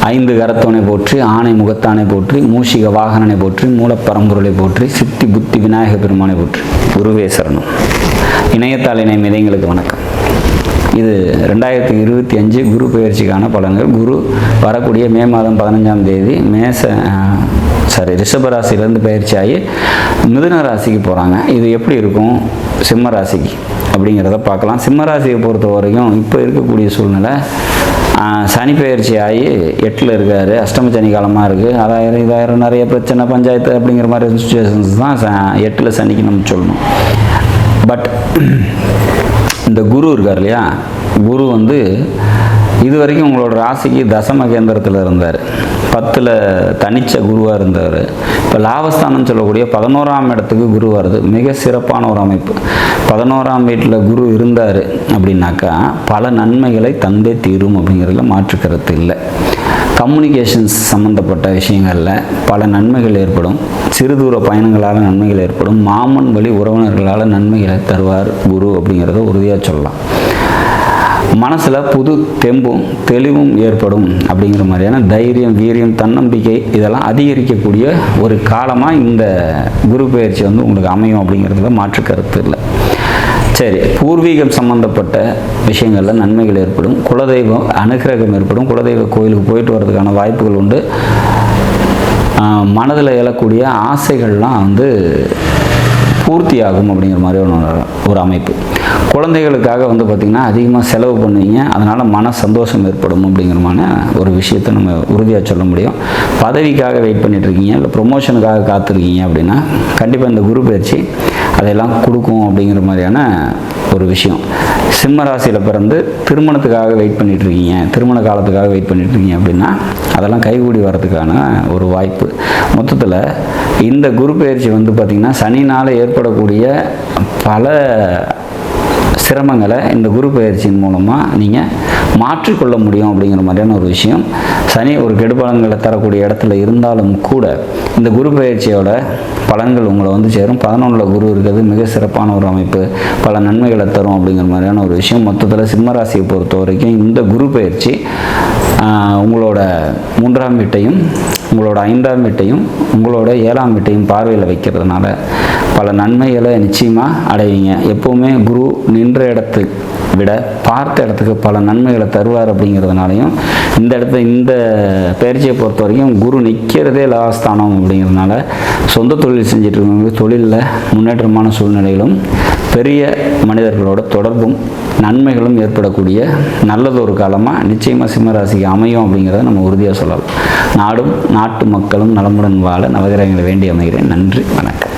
ஐந்து கரத்தவனை போற்றி, ஆணை முகத்தானை போற்றி, மூஷிக வாகனனை போற்றி, மூலப்பரம்பொருளை போற்றி, சித்தி புத்தி விநாயக பெருமானை போற்றி. குருவே சரணம். இணையத்தாள் இணை மிதைங்களுக்கு வணக்கம். இது 2025 குரு பெயர்ச்சிக்கான பலன்கள். குரு வரக்கூடிய மே மாதம் 15ஆம் தேதி ரிஷபராசிலேருந்து பயிற்சி ஆகி மிதுன ராசிக்கு போகிறாங்க. இது எப்படி இருக்கும் சிம்ம ராசிக்கு அப்படிங்கிறத பார்க்கலாம். சிம்ம ராசியை பொறுத்த வரைக்கும் இப்போ இருக்கக்கூடிய சூழ்நிலை, சனி பயிற்சி ஆகி 8ல் இருக்கார். அஷ்டம சனி காலமாக இருக்குது. அதாயிரம் இதாயிரம் நிறைய பிரச்சனை, பஞ்சாயத்து அப்படிங்கிற மாதிரி சுச்சுவேஷன்ஸ் தான் 8ல் சனிக்கு நம்ம சொல்லணும். பட் இந்த குரு இருக்கார் இல்லையா, குரு இது வரைக்கும் உங்களோட ராசிக்கு தசம கேந்திரத்தில் இருந்தார். 10ல் தனிச்ச குருவாக இருந்தார். இப்போ லாபஸ்தானம் சொல்லக்கூடிய 11ஆம் இடத்துக்கு குரு வருது. மிக சிறப்பான ஒரு அமைப்பு. 11ஆம் வீட்டில் குரு இருந்தார் அப்படின்னாக்கா பல நன்மைகளை தந்தே தீரும் அப்படிங்கிறதுல மாற்று கருத்து இல்லை. கம்யூனிகேஷன்ஸ் சம்மந்தப்பட்ட விஷயங்களில் பல நன்மைகள் ஏற்படும். சிறு தூர பயணங்களால் நன்மைகள் ஏற்படும். மாமன் வழி உறவினர்களால் நன்மைகளை தருவார் குரு அப்படிங்கிறத உறுதியாக சொல்லலாம். மனசில் புது தெம்பும் தெளிவும் ஏற்படும் அப்படிங்கிற மாதிரியான தைரியம், வீரியம், தன்னம்பிக்கை இதெல்லாம் அதிகரிக்கக்கூடிய ஒரு காலமாக இந்த குரு பெயர்ச்சி உங்களுக்கு அமையும் அப்படிங்கிறதுல மாற்று கருத்து இல்லை. சரி, பூர்வீகம் சம்பந்தப்பட்ட விஷயங்களில் நன்மைகள் ஏற்படும். குலதெய்வம் அனுகிரகம் ஏற்படும். குலதெய்வ கோயிலுக்கு போயிட்டு வர்றதுக்கான வாய்ப்புகள் உண்டு. மனதில் எழக்கூடிய ஆசைகள்லாம் பூர்த்தி ஆகும் அப்படிங்கிற மாதிரி ஒரு அமைப்பு. குழந்தைகளுக்காக பார்த்திங்கன்னா அதிகமாக செலவு பண்ணுவீங்க. அதனால் மன சந்தோஷம் ஏற்படும் அப்படிங்கிறமான ஒரு விஷயத்தை நம்ம உறுதியாக சொல்ல முடியும். பதவிக்காக வெயிட் பண்ணிகிட்ருக்கீங்க, இல்லை ப்ரொமோஷனுக்காக காத்திருக்கீங்க அப்படின்னா கண்டிப்பாக இந்த குரு பயிற்சி அதையெல்லாம் கொடுக்கும் அப்படிங்கிற மாதிரியான ஒரு விஷயம். சிம்ம ராசியில் பிறந்து திருமணத்துக்காக வெயிட் பண்ணிகிட்ருக்கீங்க, திருமண காலத்துக்காக வெயிட் பண்ணிகிட்ருக்கீங்க அப்படின்னா அதெல்லாம் கைகூடி வர்றதுக்கான ஒரு வாய்ப்பு. மொத்தத்தில் இந்த குரு பயிற்சி பார்த்திங்கன்னா சனினால் ஏற்படக்கூடிய பல சிரமங்களை இந்த குரு பயிற்சியின் மூலமாக நீங்கள் மாற்றிக்கொள்ள முடியும் அப்படிங்கிற மாதிரியான ஒரு விஷயம். சனி ஒரு கெடுபலன்களை தரக்கூடிய இடத்துல இருந்தாலும் கூட இந்த குரு பயிற்சியோட பலன்கள் உங்களை சேரும். 11ல் குரு இருக்கிறது மிக சிறப்பான ஒரு அமைப்பு. பல நன்மைகளை தரும் அப்படிங்கிற மாதிரியான ஒரு விஷயம். மொத்தத்தில் சிம்மராசியை பொறுத்த வரைக்கும் இந்த குரு பயிற்சி உங்களோட 3ஆம் வீட்டையும், உங்களோட 5ஆம் வீட்டையும், உங்களோட 7ஆம் வீட்டையும் பார்வையில் வைக்கிறதுனால பல நன்மைகளை நிச்சயமாக அடைவீங்க. எப்போவுமே குரு நின்ற இடத்துக்கு விட பார்த்த இடத்துக்கு பல நன்மைகளை தருவார் அப்படிங்கிறதுனாலையும் இந்த பயிற்சியை பொறுத்த வரைக்கும் குரு நிற்கிறதே லாபஸ்தானம் அப்படிங்கிறதுனால சொந்த தொழில் செஞ்சுட்டு இருக்கவங்க தொழிலில் முன்னேற்றமான சூழ்நிலைகளும் பெரிய மனிதர்களோட தொடர்பும் நன்மைகளும் ஏற்படக்கூடிய நல்லதொரு காலமாக நிச்சயமாக சிம்மராசிக்கு அமையும் அப்படிங்கிறத நம்ம உறுதியாக சொல்லலாம். நாடும் நாட்டு மக்களும் நலமுடன் வாழ நவகிரகங்களை வேண்டி அமைகிறேன். நன்றி, வணக்கம்.